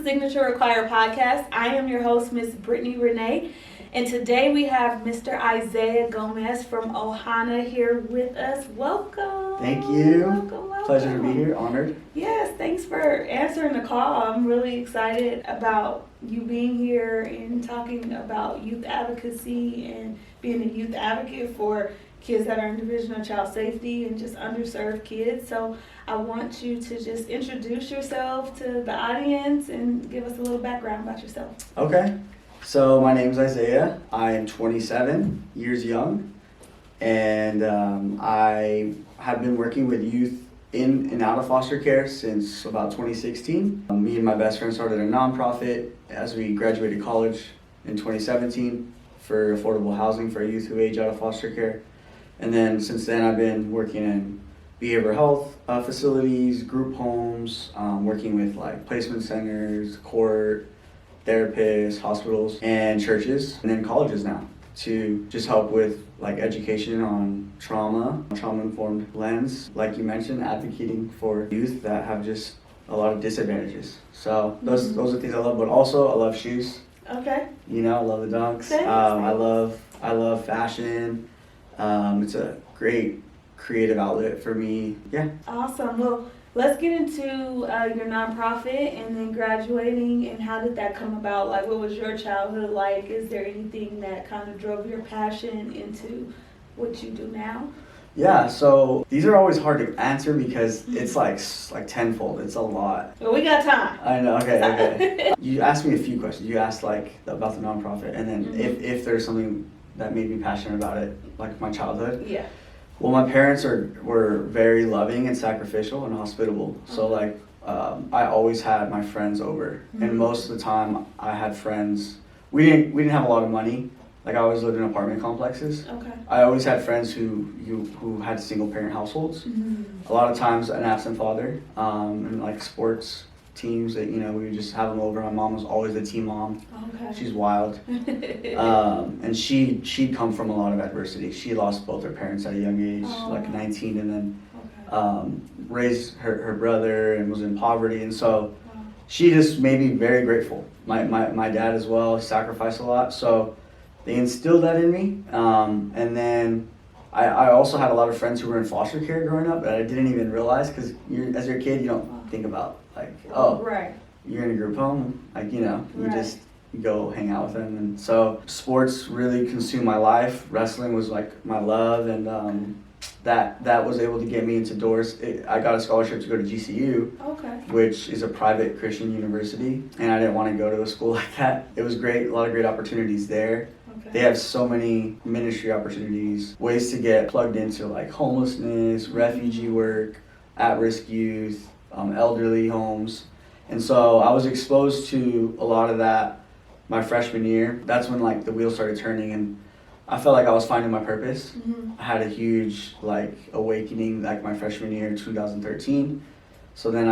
Signature Require podcast. I am your host, Miss Brittany Renee, and today we have Mr. Isaiah Gomez from Ohana here with us. Welcome. Thank you. Welcome. Pleasure to be here. Honored. Yes, thanks for answering the call. I'm really excited about you being here and talking about youth advocacy and being a youth advocate for kids that are in division of child safety and just underserved kids. So I want you to just introduce yourself to the audience and give us a little background about yourself. Okay. So my name's Isaiah. I am 27 years young, and I have been working with youth in and out of foster care since about 2016. Me and my best friend started a nonprofit as we graduated college in 2017 for affordable housing for youth who age out of foster care. And then since then I've been working in behavioral health facilities, group homes, working with like placement centers, court, therapists, hospitals, and churches, and then colleges now to just help with like education on trauma-informed lens, like you mentioned, advocating for youth that have just a lot of disadvantages. So those are things I love, but also I love shoes. Okay. You know, I love the dunks. Thanks. I love fashion. It's a great creative outlet for me. Yeah. Awesome. Well, let's get into your nonprofit and then graduating and how did that come about? Like, what was your childhood like? Is there anything that kind of drove your passion into what you do now? Yeah, so these are always hard to answer because it's like tenfold. It's a lot. Well, we got time. I know. Okay. You asked me a few questions. You asked like about the nonprofit, and then if there's something that made me passionate about it, like my childhood. Yeah. Well, my parents were very loving and sacrificial and hospitable. So like I always had my friends over, and most of the time I had friends. We didn't have a lot of money. Like I always lived in apartment complexes. Okay. I always had friends who had single parent households. A lot of times an absent father, and like sports teams that we would just have them over. My mom was always the team mom. Okay. She's wild. And she'd come from a lot of adversity. She lost both her parents at a young age, like 19, and then raised her brother and was in poverty. And so she just made me very grateful. My dad as well sacrificed a lot. So they instilled that in me. And then I also had a lot of friends who were in foster care growing up that I didn't even realize, because as you're a kid, you don't think about like, you're in a group home, like, you just go hang out with them. And so sports really consumed my life. Wrestling was like my love, and that was able to get me into doors. I got a scholarship to go to GCU, which is a private Christian university, and I didn't want to go to a school like that. It was great, a lot of great opportunities there. They have so many ministry opportunities, ways to get plugged into like homelessness, refugee work, at-risk youth, elderly homes. And so I was exposed to a lot of that my freshman year. That's when like the wheels started turning, and I felt like I was finding my purpose. I had a huge like awakening like my freshman year, 2013. So then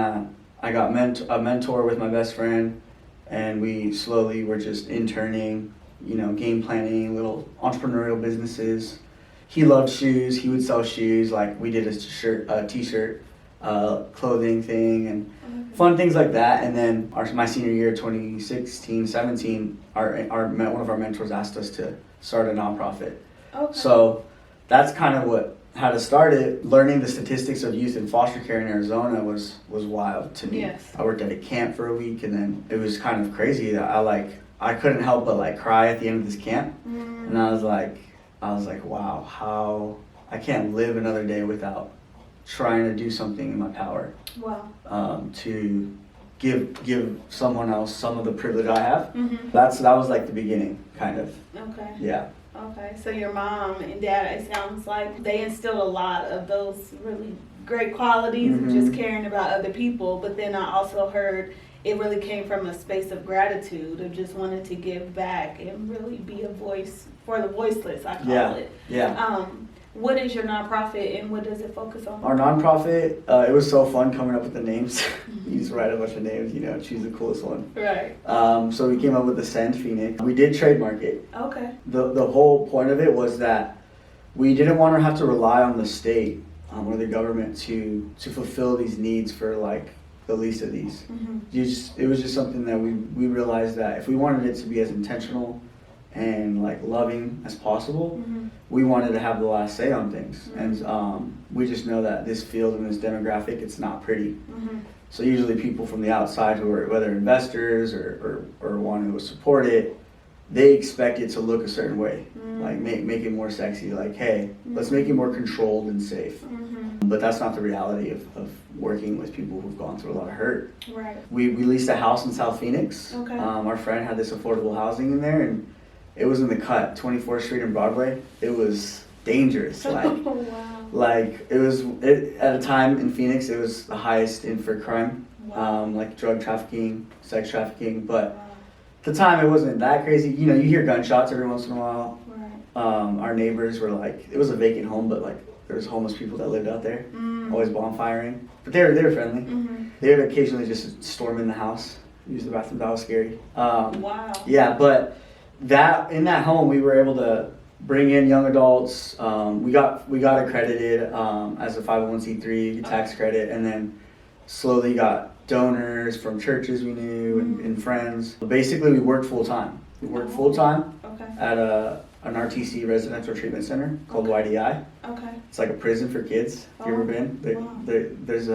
I got a mentor with my best friend, and we slowly were just interning, game planning, little entrepreneurial businesses. He loved shoes. He would sell shoes. Like we did a t-shirt, clothing thing, and fun things like that. And then my senior year, 2016-17, one of our mentors asked us to start a nonprofit. So that's kind of how to start it. Learning the statistics of youth in foster care in Arizona was wild to me. Yes. I worked at a camp for a week, and then it was kind of crazy that I couldn't help but like cry at the end of this camp. And I was like, wow, how I can't live another day without trying to do something in my power. Wow. To give someone else some of the privilege I have. That was like the beginning, kind of. Okay. Yeah. Okay, so your mom and dad, it sounds like they instilled a lot of those really great qualities of just caring about other people, but then I also heard it really came from a space of gratitude, of just wanting to give back and really be a voice for the voiceless, I call it. Yeah. What is your nonprofit and what does it focus on? Our nonprofit, it was so fun coming up with the names. You just write a bunch of names, choose the coolest one. Right. So we came up with the Send Phoenix. We did trademark it. Okay. The whole point of it was that we didn't want to have to rely on the state or the government to fulfill these needs for like the least of these. It was just something that we realized that if we wanted it to be as intentional and like loving as possible, we wanted to have the last say on things. And we just know that this field and this demographic, it's not pretty. So usually people from the outside who are whether investors or want to support it, they expect it to look a certain way, like make it more sexy, like, hey, let's make it more controlled and safe. But that's not the reality of working with people who've gone through a lot of hurt. Right. We leased a house in South Phoenix. Okay. Our friend had this affordable housing in there, and it was in the cut, 24th Street and Broadway. It was dangerous. Like, Wow. like at a time in Phoenix, it was the highest in for crime, like drug trafficking, sex trafficking. But at the time, it wasn't that crazy. You know, you hear gunshots every once in a while. Right. Our neighbors were like, it was a vacant home, but like there was homeless people that lived out there, always bonfiring. But they were friendly. They would occasionally just storm in the house, use the bathroom. That was scary. Wow. Yeah, but in that home, we were able to bring in young adults. We got accredited as a 501c3 tax credit, and then slowly got donors from churches we knew and friends. Basically, we worked full time. We worked full time at an RTC residential treatment center called YDI. Okay. It's like a prison for kids. If you've ever been, there's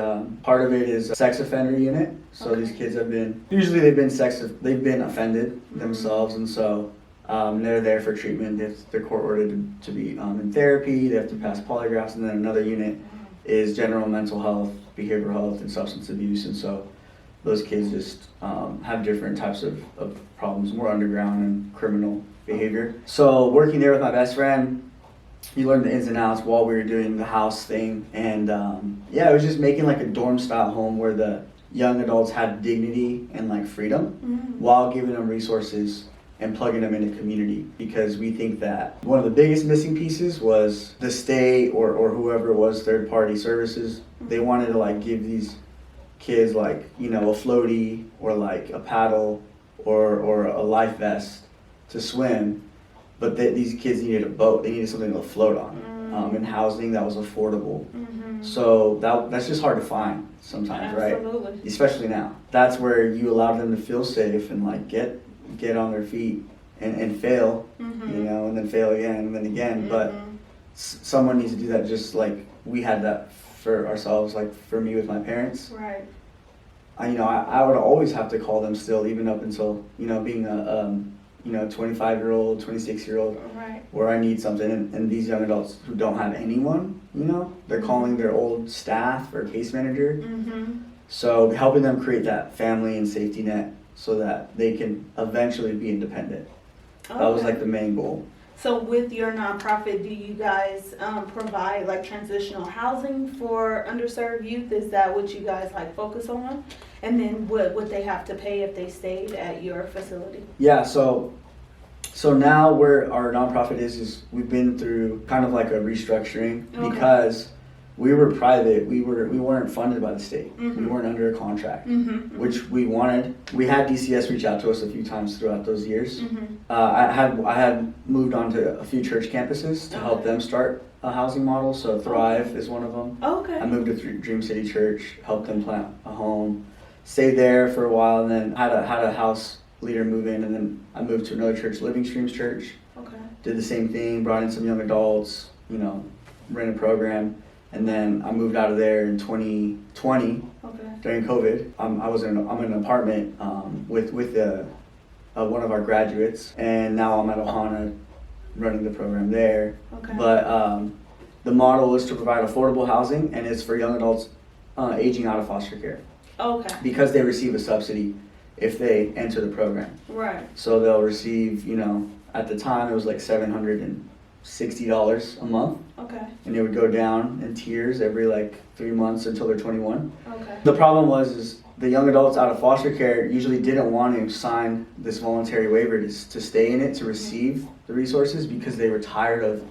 part of it is a sex offender unit. So these kids have been they've been offended themselves, and so they're there for treatment. They're court ordered to be in therapy. They have to pass polygraphs, and then another unit is general mental health, behavioral health, and substance abuse. And so those kids just have different types of problems, more underground and criminal behavior. So working there with my best friend, you learn the ins and outs while we were doing the house thing. And it was just making like a dorm style home where the young adults had dignity and like freedom while giving them resources and plugging them into community, because we think that one of the biggest missing pieces was the state or whoever it was, third party services. They wanted to like give these kids like, you know, a floaty or like a paddle or a life vest to swim, but these kids needed a boat. They needed something to float on, and housing that was affordable. So that's just hard to find sometimes. Absolutely. Right? Especially now. That's where you allow them to feel safe and like get on their feet and fail, you know, and then fail again and then again. But someone needs to do that, just like we had that for ourselves, like for me with my parents. Right. I would always have to call them still, even up until, you know, being a 25-year-old, 26-year-old, right, where I need something. And these young adults who don't have anyone, you know, they're calling their old staff or case manager. So helping them create that family and safety net so that they can eventually be independent. That was like the main goal. So with your nonprofit, do you guys provide like transitional housing for underserved youth? Is that what you guys like focus on? And then what would they have to pay if they stayed at your facility? Yeah, so now where our nonprofit is we've been through kind of like a restructuring because we were private. We weren't funded by the state. We weren't under a contract, which we wanted. We had DCS reach out to us a few times throughout those years. I had moved on to a few church campuses to help them start a housing model. So Thrive is one of them. I moved to Dream City Church, helped them plant a home, stayed there for a while, and then had a house leader move in, and then I moved to another church, Living Streams Church. Did the same thing, brought in some young adults, you know, ran a program. And then I moved out of there in 2020 during COVID. I'm in an apartment with one of our graduates, and now I'm at Ohana running the program there. But the model is to provide affordable housing, and it's for young adults aging out of foster care. Because they receive a subsidy if they enter the program. Right. So they'll receive, you know, at the time it was like $760 a month. And it would go down in tiers every like 3 months until they're 21. The problem was the young adults out of foster care usually didn't want to sign this voluntary waiver to stay in it, to receive the resources, because they were tired of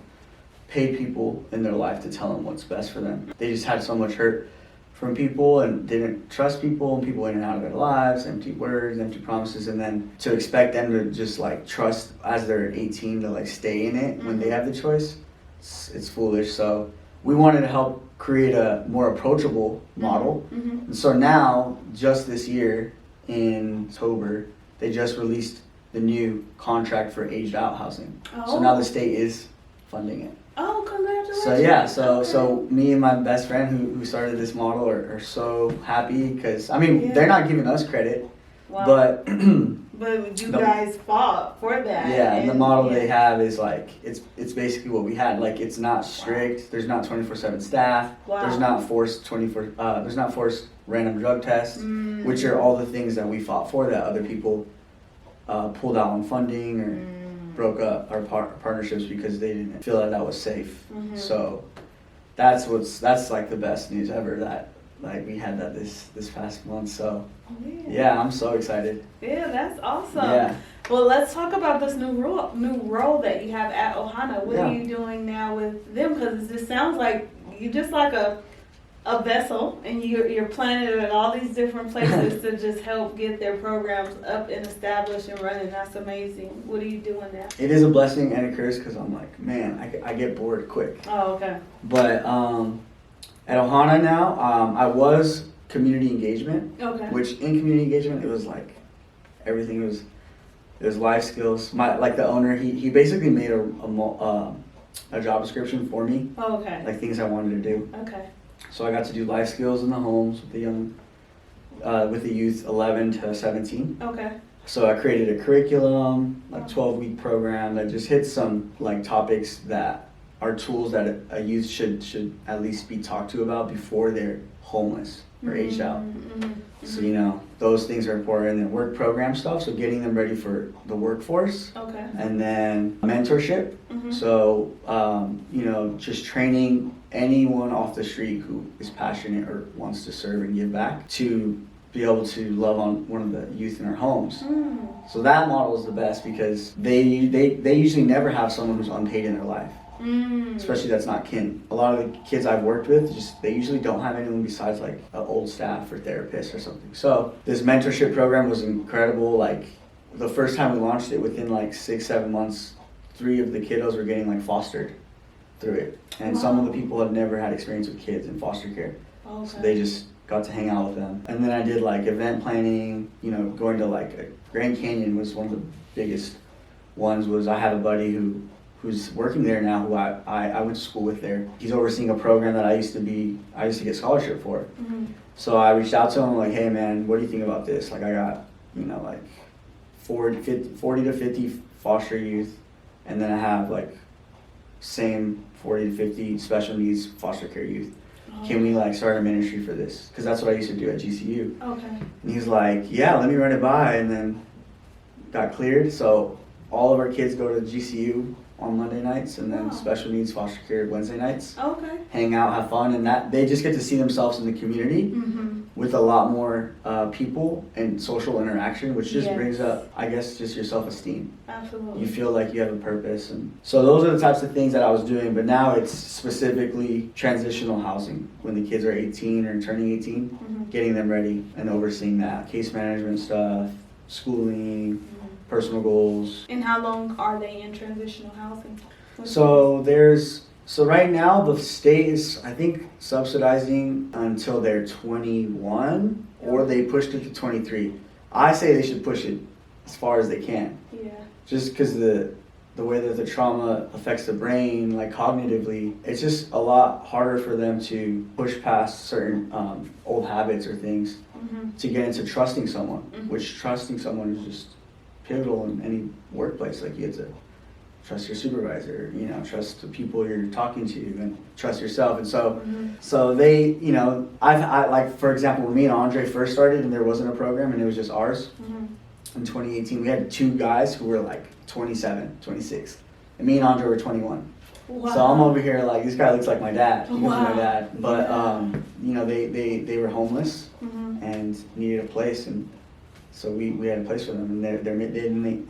paid people in their life to tell them what's best for them. They just had so much hurt from people and didn't trust people, and people in and out of their lives, empty words, empty promises, and then to expect them to just like trust as they're 18 to like stay in it when they have the choice, it's foolish. So we wanted to help create a more approachable model. Mm-hmm. And so now, just this year in October, they just released the new contract for aged out housing. Oh. So now the state is funding it. Oh, congratulations. So yeah, so Okay. so me and my best friend who started this model are so happy because I mean Yeah. they're not giving us credit, Wow. but But you the- guys fought for that. yeah, and the model yeah. they have is like it's basically what we had. Like it's not strict. There's not 24/7 staff. Wow. There's not forced 24. There's not forced random drug tests, Mm. which are all the things that we fought for that other people pulled out on funding or broke up our partnerships because they didn't feel that was safe. Mhm. So that's like the best news ever that like we had that this past month. So yeah, I'm so excited. Yeah, that's awesome. Yeah. Well, let's talk about this new role that you have at Ohana. What are Yeah. you doing now with them? Because it just sounds like you're just like a vessel, and you're planted at all these different places to just help get their programs up and established and running. That's amazing. What are you doing now? It is a blessing and a curse because I'm like, man, I get bored quick. Oh, okay. But at Ohana now, I was community engagement, Okay. which in community engagement, it was like everything was, it was life skills. Like the owner, he basically made a job description for me, Oh, okay. like things I wanted to do. Okay. So I got to do life skills in the homes with the young, with the youth 11 to 17. Okay. So I created a curriculum, like 12-week program that just hits some like topics that are tools that a youth should at least be talked to about before they're homeless or aged out. Mm-hmm. So you know those things are important. And then work program stuff, so getting them ready for the workforce, Okay. and then mentorship. Mm-hmm. So you know, just training anyone off the street who is passionate or wants to serve and give back to be able to love on one of the youth in our homes. Mm. So that model is the best because they usually never have someone who's unpaid in their life, especially that's not kin. A lot of the kids I've worked with, they usually don't have anyone besides like an old staff or therapist or something. So this mentorship program was incredible. Like the first time we launched it, within like 6-7 months, 3 of the kiddos were getting like fostered through it, and some of the people had never had experience with kids in foster care. Okay. So they just got to hang out with them. And then I did like event planning, you know, going to like Grand Canyon was one of the biggest ones. Was I have a buddy who's working there now, who I went to school with there. He's overseeing a program that I used to get scholarship for. Mm-hmm. So I reached out to him like, hey man, what do you think about this? Like I got, you know, like 40 to 50 foster youth, and then I have like same 40 to 50 special needs foster care youth. Can we like start a ministry for this? Because that's what I used to do at GCU. Okay. And he's like, yeah, let me run it by, and then got cleared. So all of our kids go to GCU on Monday nights, and then Wow. special needs foster care Wednesday nights. Okay. Hang out, have fun, and that they just get to see themselves in the community Mm-hmm. with a lot more people and social interaction, which just Yes. brings up, I guess, just your self-esteem. Absolutely. You feel like you have a purpose, and so those are the types of things that I was doing. But now it's specifically transitional housing when the kids are 18 or turning 18, Mm-hmm. getting them ready and overseeing that case management stuff, schooling, personal goals. And how long are they in transitional housing? So right now the state is, I think, subsidizing until they're 21, or they pushed it to 23. I say they should push it as far as they can, Yeah. just because the way that the trauma affects the brain, like cognitively, it's just a lot harder for them to push past certain old habits or things Mm-hmm. to get into trusting someone, Mhm. which trusting someone is just pivotal in any workplace. Like you have to trust your supervisor, you know, trust the people you're talking to, and trust yourself. And so they, you know, I like, for example, when me and Andre first started and there wasn't a program and it was just ours, in 2018, we had 2 guys who were like 27, 26, and me and Andre were 21. Wow. So I'm over here like, this guy looks like my dad. He was my Wow. dad. But, Yeah. you know, they were homeless Mm-hmm. and needed a place, and so we had a place for them, and they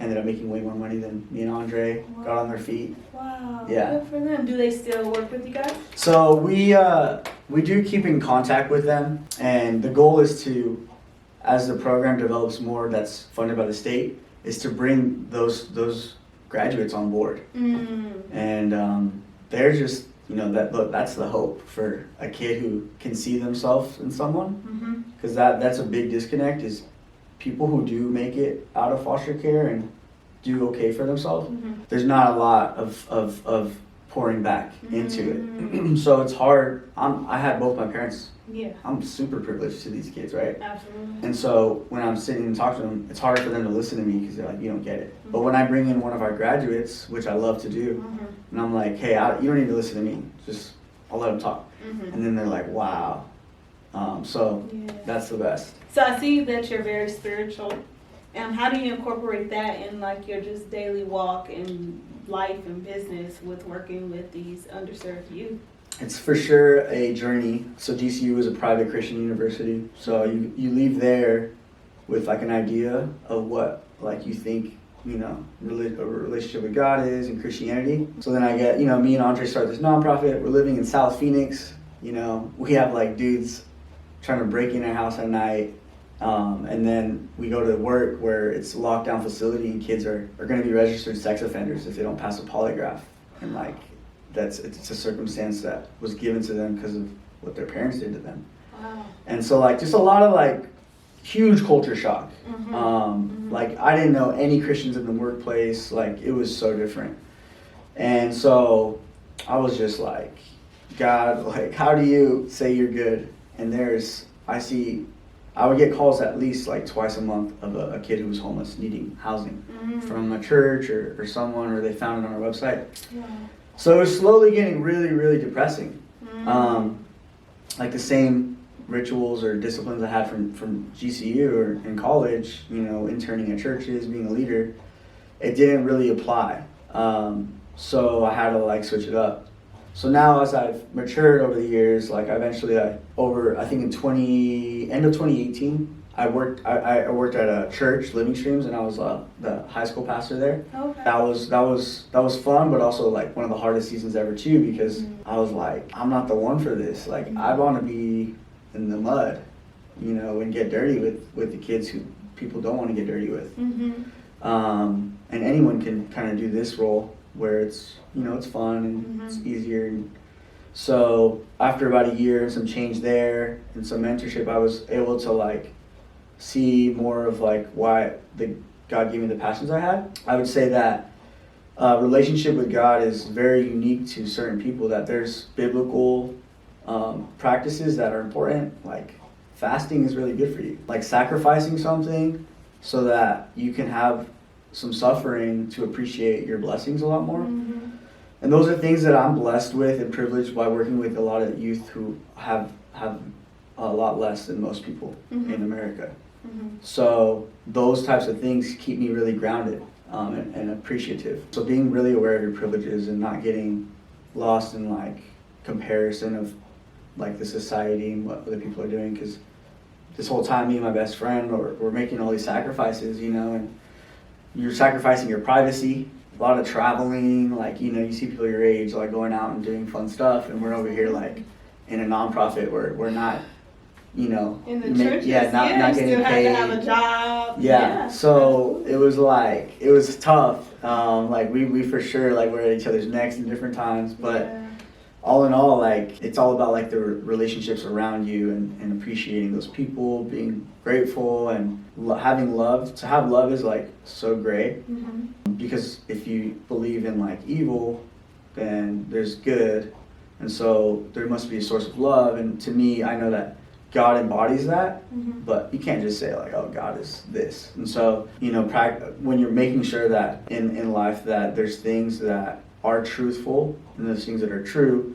ended up making way more money than me and Andre. Wow. Got on their feet. Wow. Yeah. Good for them. Do they still work with you guys? So we do keep in contact with them, and the goal is to, as the program develops more, that's funded by the state, is to bring those graduates on board. Mm. And they're just you know, that's the hope for a kid who can see themselves in someone, because that's a big disconnect, is people who do make it out of foster care and do okay for themselves, there's not a lot of pouring back into it. So it's hard. I had both my parents. Yeah. I'm super privileged to these kids, right? Absolutely. And so when I'm sitting and talking to them, it's hard for them to listen to me because they're like, you don't get it. But when I bring in one of our graduates, which I love to do, and I'm like, hey, you don't need to listen to me. Just, I'll let them talk. And then they're like, wow. So that's the best. So I see that you're very spiritual. How do you incorporate that in like your just daily walk and life and business with working with these underserved youth? It's for sure a journey. So GCU is a private Christian university. So you leave there with like an idea of what like you think, you know, a relationship with God is and Christianity. So then I get, you know, me and Andre start this nonprofit. We're living in South Phoenix. You know, we have like dudes trying to break in our house at night. And then we go to work where it's a lockdown facility and kids are going to be registered sex offenders if they don't pass a polygraph. And like, it's a circumstance that was given to them because of what their parents did to them. Wow. And so like, just a lot of like huge culture shock. Like I didn't know any Christians in the workplace. Like it was so different. And so I was just like, God, like, how do you say you're good? And I would get calls at least like twice a month of a kid who was homeless needing housing from a church or someone, or they found it on our website. Yeah. So it was slowly getting really, really depressing. Like the same rituals or disciplines I had from GCU or in college, you know, interning at churches, being a leader, it didn't really apply. So I had to like switch it up. So now as I've matured over the years, like eventually I think in end of 2018, I worked at a church, Living Streams, and I was the high school pastor there. Okay. That was fun, but also like one of the hardest seasons ever too, because I was like, I'm not the one for this. Like I want to be in the mud, you know, and get dirty with the kids who people don't want to get dirty with. And anyone can kind of do this role where it's, you know, it's fun and it's easier. And so after about a year and some change there and some mentorship, I was able to like see more of like why God gave me the passions I had. I would say that relationship with God is very unique to certain people, that there's biblical practices that are important. Like fasting is really good for you. Like sacrificing something so that you can have some suffering to appreciate your blessings a lot more. And those are things that I'm blessed with and privileged by working with a lot of youth who have a lot less than most people in America. So those types of things keep me really grounded and appreciative. So being really aware of your privileges and not getting lost in like comparison of like the society and what other people are doing, because this whole time me and my best friend we're making all these sacrifices, you know, and you're sacrificing your privacy, a lot of traveling, like, you know, you see people your age like going out and doing fun stuff, and we're over here like in a nonprofit where we're not, you know, in the churches, not getting still paid. Have to have a job. So it was tough. Like we for sure like we're at each other's necks in different times, but all in all, like it's all about like the relationships around you and appreciating those people, being grateful and having love. To have love is like so great, because if you believe in like evil, then there's good, and so there must be a source of love. And to me, I know that God embodies that, but you can't just say like, oh, God is this. And so, you know, when you're making sure that in life that there's things that are truthful and there's things that are true,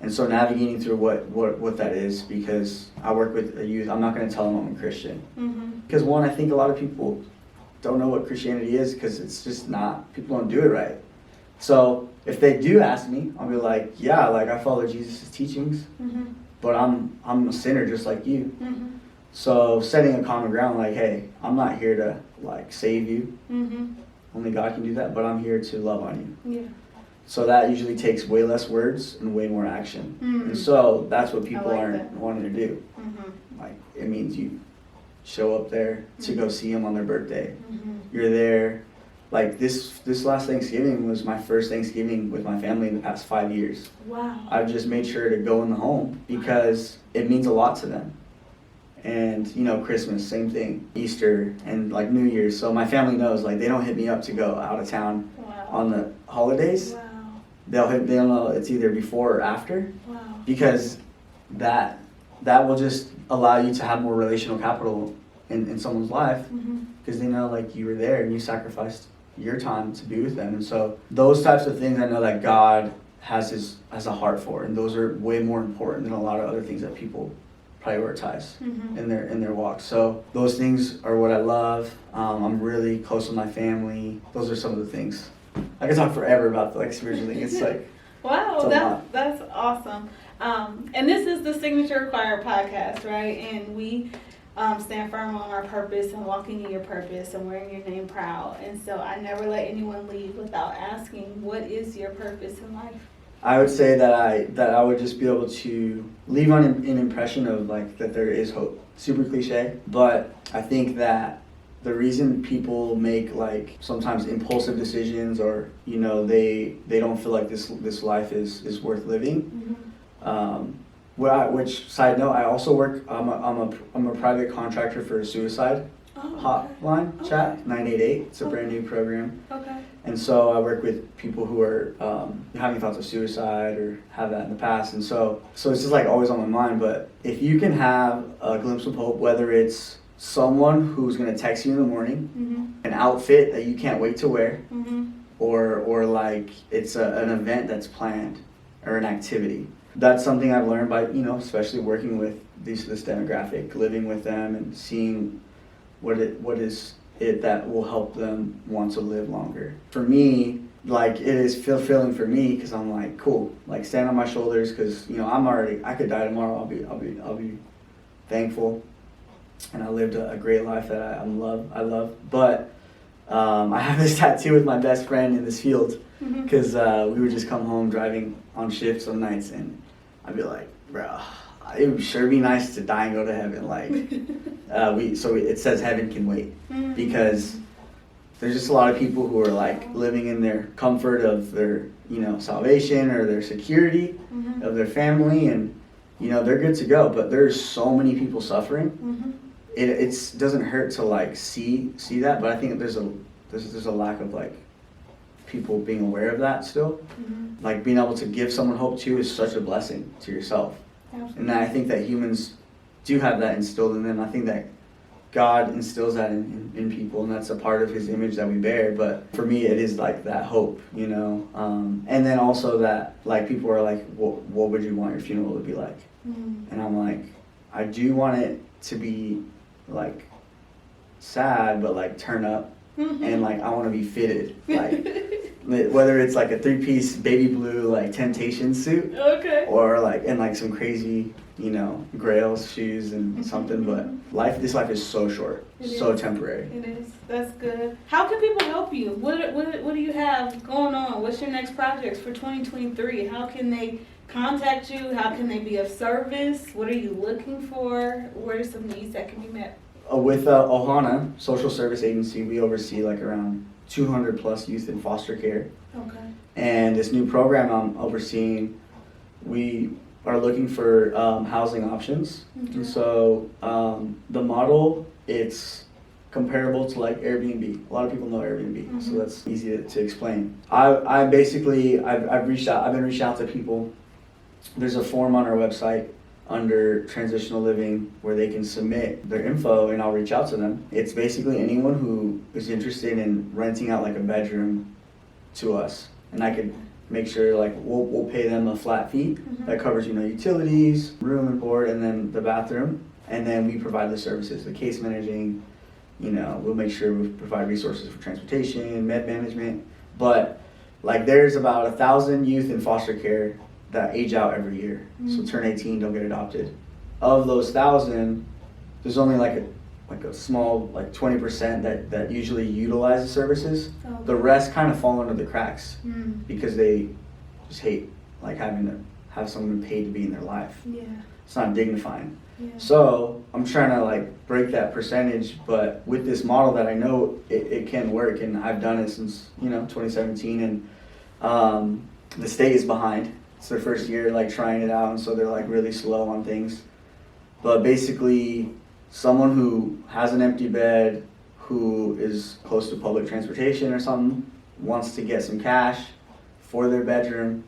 and so navigating through what that is, because I work with a youth, I'm not going to tell them I'm a Christian, because one, I think a lot of people don't know what Christianity is, because it's just not, people don't do it right. So if they do ask me, I'll be like, yeah, like I follow Jesus' teachings, but I'm a sinner just like you. So setting a common ground, like, hey, I'm not here to like save you, only God can do that, but I'm here to love on you. So that usually takes way less words and way more action. And so that's what people aren't wanting to do. Like it means you show up there to go see them on their birthday. You're there like this last Thanksgiving was my first Thanksgiving with my family in the past 5 years. Wow. I've just made sure to go in the home because it means a lot to them. And, you know, Christmas, same thing, Easter, and like New Year's. So my family knows, like, they don't hit me up to go out of town on the holidays. Wow. They'll know it's either before or after. Wow. Because that will just allow you to have more relational capital in someone's life, because they know, like, you were there and you sacrificed your time to be with them. And so those types of things I know that God has a heart for, and those are way more important than a lot of other things that people prioritize in their walk. So those things are what I love. I'm really close with my family. Those are some of the things. I could talk forever about like spiritual things. It's like wow, that's awesome. And this is the Signature Required podcast, right? And we stand firm on our purpose and walking in your purpose and wearing your name proud. And so I never let anyone leave without asking, what is your purpose in life? I would say that I would just be able to leave on an impression of like that there is hope. Super cliche, but I think that the reason people make like sometimes impulsive decisions, or you know they don't feel like this life is worth living. Which side note, I also work. I'm a private contractor for a suicide hotline chat 988. It's a brand new program. Okay. And so I work with people who are having thoughts of suicide or have that in the past. And so it's just like always on my mind. But if you can have a glimpse of hope, whether it's someone who's going to text you in the morning, an outfit that you can't wait to wear, or like it's an event that's planned or an activity. That's something I've learned by, you know, especially working with this demographic, living with them and seeing what is it that will help them want to live longer. For me, like it is fulfilling for me because I'm like, cool, like stand on my shoulders, because you know I could die tomorrow. I'll be thankful, and I lived a great life that I love. But I have this tattoo with my best friend in this field because we would just come home driving on shift some nights, and I'd be like, bro, it would sure be nice to die and go to heaven. Like, so it says heaven can wait, because there's just a lot of people who are like living in their comfort of their, you know, salvation or their security of their family, and you know they're good to go. But there's so many people suffering. It doesn't hurt to like see that, but I think there's a lack of like people being aware of that still. Like being able to give someone hope too is such a blessing to yourself. Absolutely. And I think that humans do have that instilled in them. I think that God instills that in people, and that's a part of his image that we bear. But for me, it is like that hope, you know. And then also that like people are like, what would you want your funeral to be like? And I'm like, I do want it to be like sad, but like turn up, and like I want to be fitted, like whether it's like a 3-piece baby blue like Temptation suit, or like and like some crazy, you know, Grails shoes and something. But this life is so short, so temporary. It is. That's good. How can people help you? What do you have going on? What's your next projects for 2023? How can they contact you? How can they be of service? What are you looking for? What are some needs that can be met? With Ohana Social Service Agency, we oversee like around 200 plus youth in foster care. Okay. And this new program I'm overseeing, we are looking for housing options. And so the model, it's comparable to like Airbnb. A lot of people know Airbnb, so that's easy to explain. I've been reached out to people. There's a form on our website under transitional living where they can submit their info, and I'll reach out to them. It's basically anyone who is interested in renting out like a bedroom to us, and I could make sure like we'll pay them a flat fee that covers, you know, utilities, room and board, and then the bathroom, and then we provide the services, the case managing, you know, we'll make sure we provide resources for transportation, med management. But like there's about 1,000 youth in foster care that age out every year. So turn 18, don't get adopted. Of those 1,000, there's only like a small, like 20% that usually utilize the services. The rest kind of fall under the cracks because they just hate like having to have someone paid to be in their life. Yeah. It's not dignifying. Yeah. So I'm trying to like break that percentage, but with this model that I know it can work, and I've done it since 2017, and the state is behind. It's their first year like trying it out, and so they're like really slow on things. But basically, someone who has an empty bed, who is close to public transportation or something, wants to get some cash for their bedroom,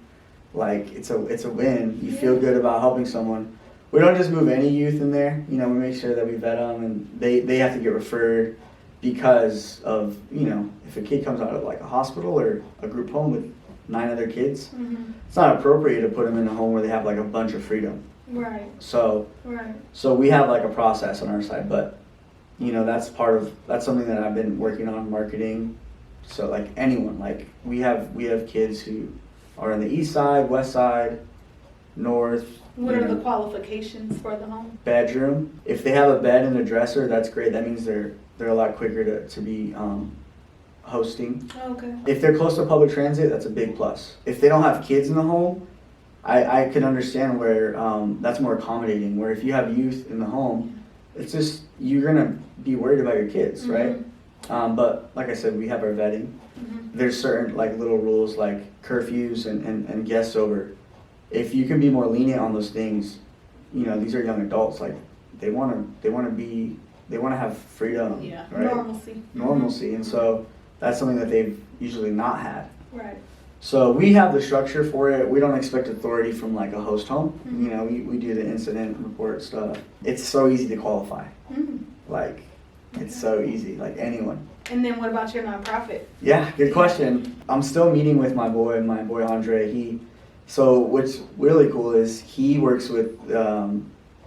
like it's a win. You feel good about helping someone. We don't just move any youth in there. We make sure that we vet them, and they have to get referred because of, if a kid comes out of like a hospital or a group home with 9 other kids, it's not appropriate to put them in a home where they have like a bunch of freedom. Right. So we have like a process on our side, but that's something that I've been working on marketing. So like anyone, like we have kids who are on the east side, west side, north. What are the qualifications for the home? Bedroom. If they have a bed and a dresser, that's great. That means they're a lot quicker to be hosting. Okay. If they're close to public transit, that's a big plus. If they don't have kids in the home, I can understand where that's more accommodating. Where if you have youth in the home, it's just you're gonna be worried about your kids, right? But like I said, we have our vetting. There's certain like little rules like curfews and guests over. If you can be more lenient on those things, these are young adults. Like they want to have freedom, right? Normalcy, and so that's something that they've usually not had. Right. So we have the structure for it. We don't expect authority from like a host home. We do the incident report stuff. It's so easy to qualify. Like it's so easy, like anyone. And then what about your nonprofit? Yeah, good question. I'm still meeting with my boy Andre. So what's really cool is he works with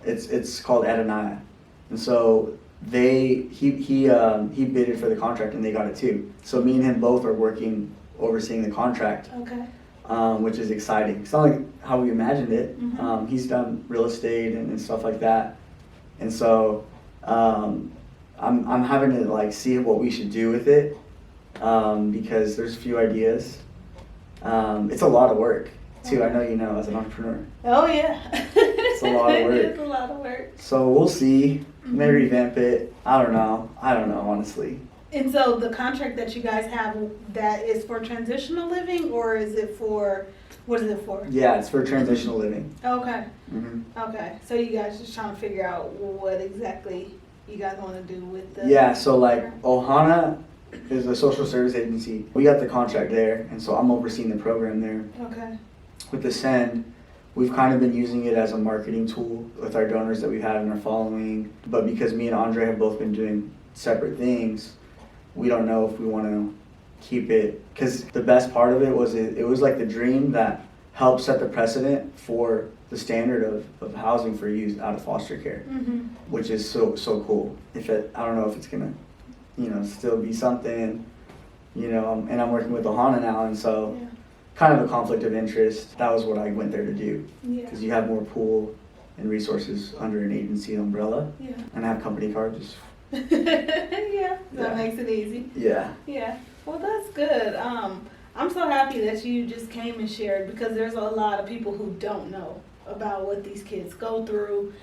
it's called Adonai, and so he bidded for the contract and they got it too. So me and him both are working overseeing the contract. Okay. Which is exciting. It's not like how we imagined it. He's done real estate and stuff like that, and so I'm having to like see what we should do with it because there's a few ideas. It's a lot of work too. I know as an entrepreneur. Oh yeah. It's a lot of work. It's a lot of work. So we'll see. Maybe revamp it. I don't know honestly. And so the contract that you guys have, that is for transitional living, or is it for, what is it for? Yeah, it's for transitional living. Okay. Okay. So you guys just trying to figure out what exactly you guys want to do with the... Yeah, so like Ohana is a social service agency. We got the contract there, and so I'm overseeing the program there. Okay. With the Send, we've kind of been using it as a marketing tool with our donors that we've had in our following. But because me and Andre have both been doing separate things, we don't know if we want to keep it. Because the best part of it was it was like the dream that helped set the precedent for the standard of housing for youth out of foster care, which is so cool. I don't know if it's gonna, still be something, and I'm working with Ohana now, and so kind of a conflict of interest. That was what I went there to do, because you have more pool and resources under an agency umbrella, and I have company cards. That makes it easy. Yeah. Well, that's good. I'm so happy that you just came and shared, because there's a lot of people who don't know about what these kids go through.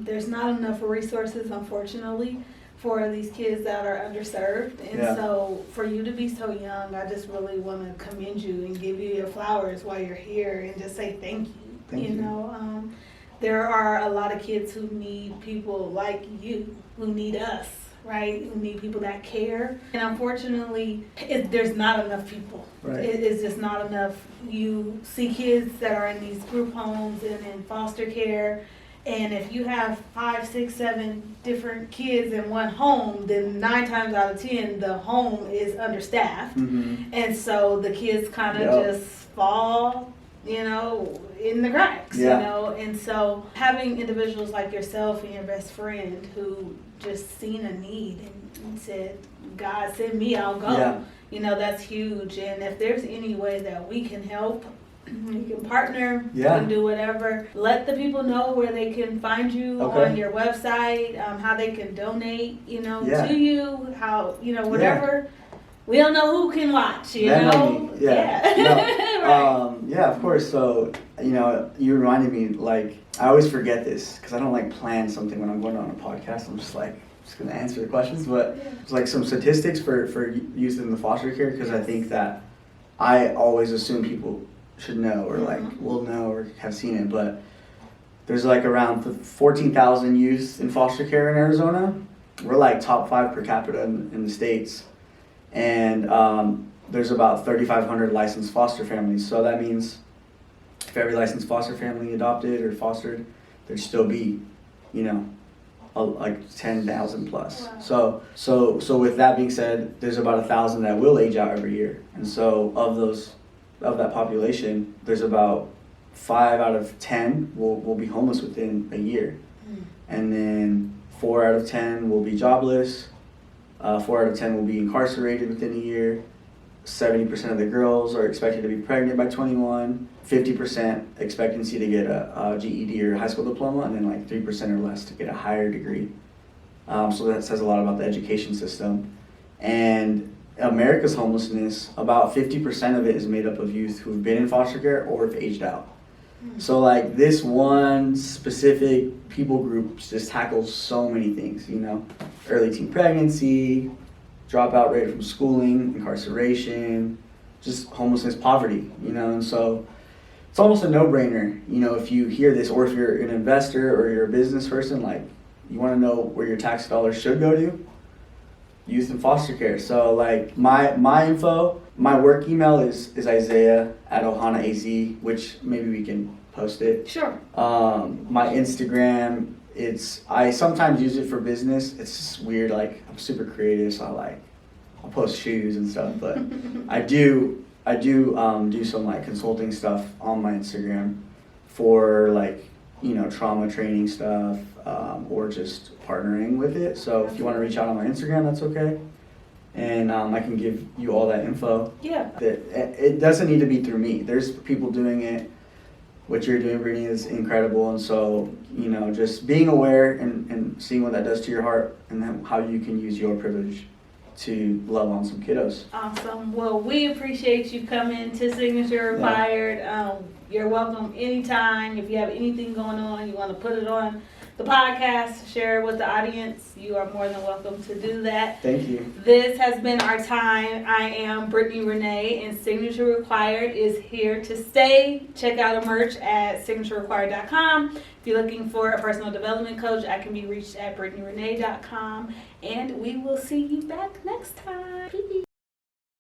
There's not enough resources, unfortunately, for these kids that are underserved. And so for you to be so young, I just really want to commend you and give you your flowers while you're here and just say thank you. Thank you. There are a lot of kids who need people like you, who need us, right? Who need people that care. And unfortunately, there's not enough people. Right. It's just not enough. You see kids that are in these group homes and in foster care, and if you have 5, 6, 7 different kids in one home, then 9 times out of 10, the home is understaffed. And so the kids kind of just fall, in the cracks, and so having individuals like yourself and your best friend who just seen a need and said, God, send me, I'll go. That's huge. And if there's any way that we can help, we can partner, we can do whatever. Let the people know where they can find you on your website, how they can donate, to you, how, whatever. We don't know who can watch, know? Of course. So, you reminded me, like, I always forget this because I don't like plan something when I'm going on a podcast. I'm just going to answer the questions. But it's like some statistics for youth in the foster care, because I think that I always assume people should know or like will know or have seen it. But there's like around 14,000 youth in foster care in Arizona. We're like top 5 per capita in the States. And there's about 3,500 licensed foster families. So that means if every licensed foster family adopted or fostered, there'd still be, like 10,000 plus. Wow. So with that being said, there's about 1,000 that will age out every year. And so of that population, there's about 5 out of 10 will be homeless within a year. And then 4 out of 10 will be jobless. 4 out of 10 will be incarcerated within a year. 70% of the girls are expected to be pregnant by 21. 50% expectancy to get a GED or high school diploma, and then like 3% or less to get a higher degree. So that says a lot about the education system. And America's homelessness, about 50% of it is made up of youth who've been in foster care or have aged out. So like this one specific people group just tackles so many things, early teen pregnancy, dropout rate from schooling, incarceration, just homelessness, poverty, and so it's almost a no-brainer, if you hear this, or if you're an investor or you're a business person, like you want to know where your tax dollars should go to, youth and foster care. So like my info, my work email is Isaiah at Ohana AZ, which maybe we can post it. Sure. My Instagram, I sometimes use it for business. It's just weird, like I'm super creative, so I'll post shoes and stuff, but I do do some like consulting stuff on my Instagram for like, trauma training stuff, or just partnering with it. So if you want to reach out on my Instagram, that's okay. And I can give you all that info. Yeah. It doesn't need to be through me. There's people doing it. What you're doing, Brittany, is incredible. And so, just being aware and seeing what that does to your heart, and then how you can use your privilege to love on some kiddos. Awesome. Well, we appreciate you coming to Signature Required. You're welcome anytime. If you have anything going on, you want to put it on the podcast, share it with the audience, you are more than welcome to do that. Thank you. This has been our time. I am Brittany Renee, and Signature Required is here to stay. Check out our merch at signaturerequired.com. If you're looking for a personal development coach, I can be reached at brittanyrenee.com. And we will see you back next time. Peace.